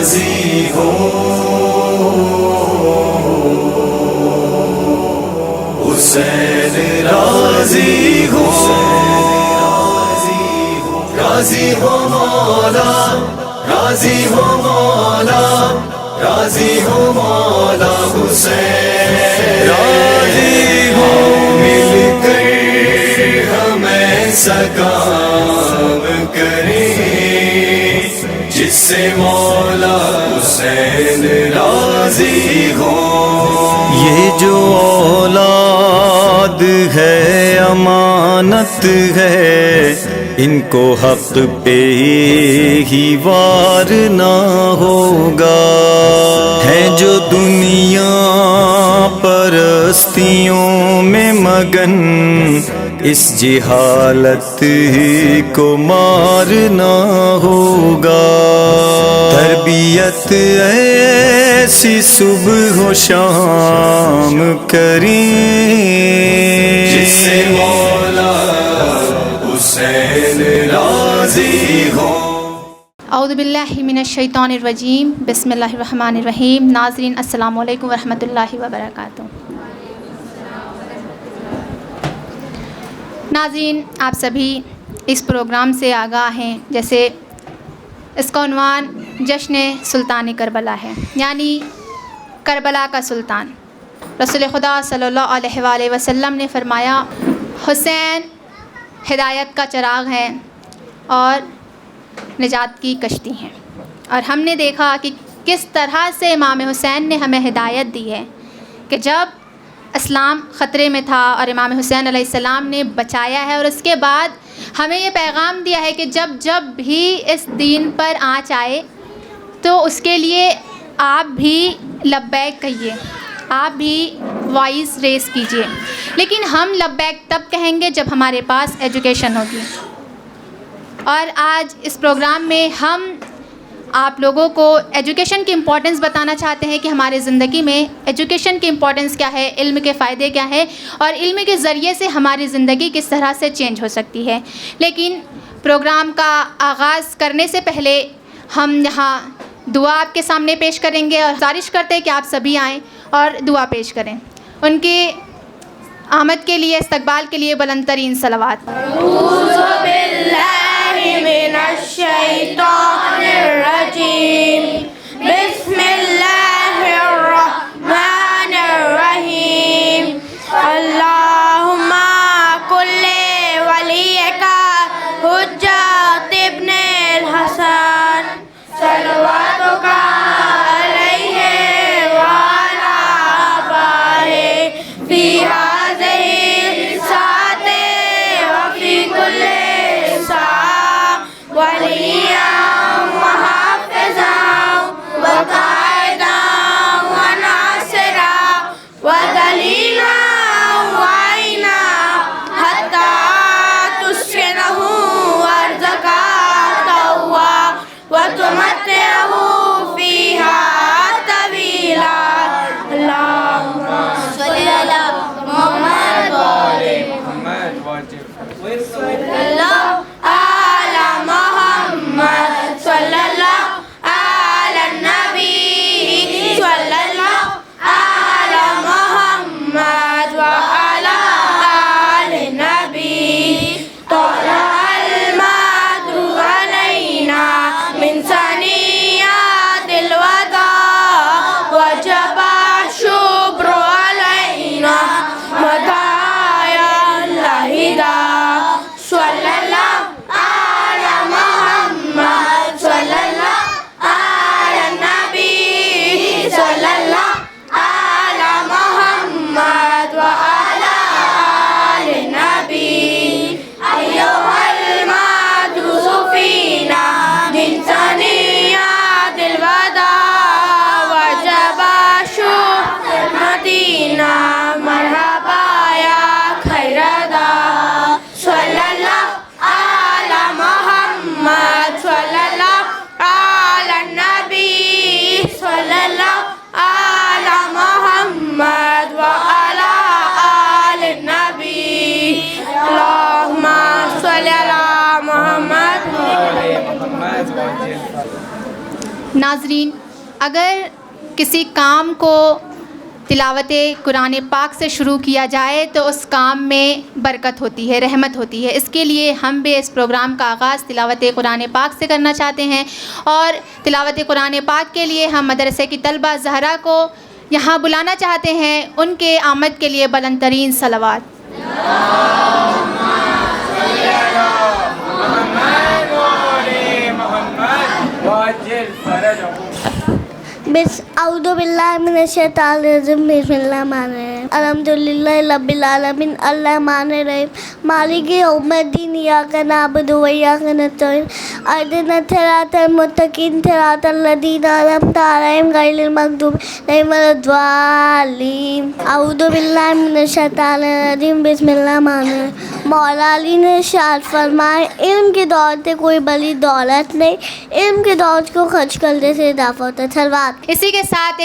راضی ہو، حسین راضی ہو، راضی ہو مولا، راضی ہو مولا، راضی ہو مولا حسین، راضی ہو مل کر ہمیں سکام کریں، جس سے مولا حسین راضی ہو۔ یہ جو اولاد ہے امانت ہے، ان کو حق پہ ہی وار نہ ہوگا، ہے جو دنیا پرستیوں میں مگن، اس جہالت کو مارنا ہوگا۔ تربیت ایسی صبح و شام کریں، جس سے مولا حسین راضی ہو۔ اعوذ باللہ من الشیطان الرجیم، بسم اللہ الرحمن الرحیم۔ ناظرین السلام علیکم ورحمۃ اللہ وبرکاتہ۔ ناظرین، آپ سبھی اس پروگرام سے آگاہ ہیں، جیسے اس کا عنوان جشن سلطان کربلا ہے، یعنی کربلا کا سلطان۔ رسول خدا صلی اللہ علیہ وآلہ وسلم نے فرمایا، حسین ہدایت کا چراغ ہے اور نجات کی کشتی ہیں۔ اور ہم نے دیکھا کہ کس طرح سے امام حسین نے ہمیں ہدایت دی ہے کہ جب اسلام خطرے میں تھا اور امام حسین علیہ السلام نے بچایا ہے، اور اس کے بعد ہمیں یہ پیغام دیا ہے کہ جب بھی اس دین پر آنچ آئے تو اس کے لیے آپ بھی لبیک کہیے، آپ بھی وائس ریس کیجیے۔ لیکن ہم لبیک تب کہیں گے جب ہمارے پاس ایجوکیشن ہوگی۔ اور آج اس پروگرام میں ہم آپ لوگوں کو ایجوکیشن کی امپورٹنس بتانا چاہتے ہیں کہ ہمارے زندگی میں ایجوکیشن کی امپورٹنس کیا ہے، علم کے فائدے کیا ہے، اور علم کے ذریعے سے ہماری زندگی کس طرح سے چینج ہو سکتی ہے۔ لیکن پروگرام کا آغاز کرنے سے پہلے ہم یہاں دعا آپ کے سامنے پیش کریں گے، اور گزارش کرتے ہیں کہ آپ سبھی آئیں اور دعا پیش کریں۔ ان کی آمد کے لیے، استقبال کے لیے بلند ترین صلوات۔ اعوذ باللہ من الشیطان الرجیم، بسم اللہ الرحمن الرحیم۔ اللہم کل ولیک حجت ابن الحسن، صلواتک علیہ وعلی آبائہ فی هذه الساعة وفی کل ساعة، ولیا وحافظا وقائدا وناصرا ودلیلا وعینا حتی تسکنہ ارضک طوعا وتمتعہ فیہا طویلا۔ اللہم صلی علی محمد اللہ علی محمد، صلی اللہ علی النبی، صلی اللہ علی محمد وعلی آل نبی۔ طلع المدر علینا من ثنیات ناظرین، اگر کسی کام کو تلاوت قرآن پاک سے شروع کیا جائے تو اس کام میں برکت ہوتی ہے، رحمت ہوتی ہے۔ اس کے لیے ہم بھی اس پروگرام کا آغاز تلاوت قرآن پاک سے کرنا چاہتے ہیں، اور تلاوت قرآن پاک کے لیے ہم مدرسے کی طلبہ زہرا کو یہاں بلانا چاہتے ہیں۔ ان کے آمد کے لیے بلند ترین صلوات۔ اعوذ باللہ من الشیطان الرجیم، بسم اللہ الرحمن الرحیم، الحمدللہ رب العالمین الرحمن الرحیم مالک یوم الدین، ایاک نعبد و ایاک نستعین، اہدنا الصراط المستقیم صراط الذین انعمت علیہم غیر المغضوب علیہم ولا الضالین۔ اعوذ باللہ من الشیطان الرجیم، بسم اللہ الرحمن الرحیم۔ مولا علی نے ارشاد فرمائے، علم کی دولت سے کوئی بڑی دولت نہیں، علم کی دولت کو خرچ کرنے سے اضافہ ہوتا ہے۔ سلوات۔ اسی کے ساتھ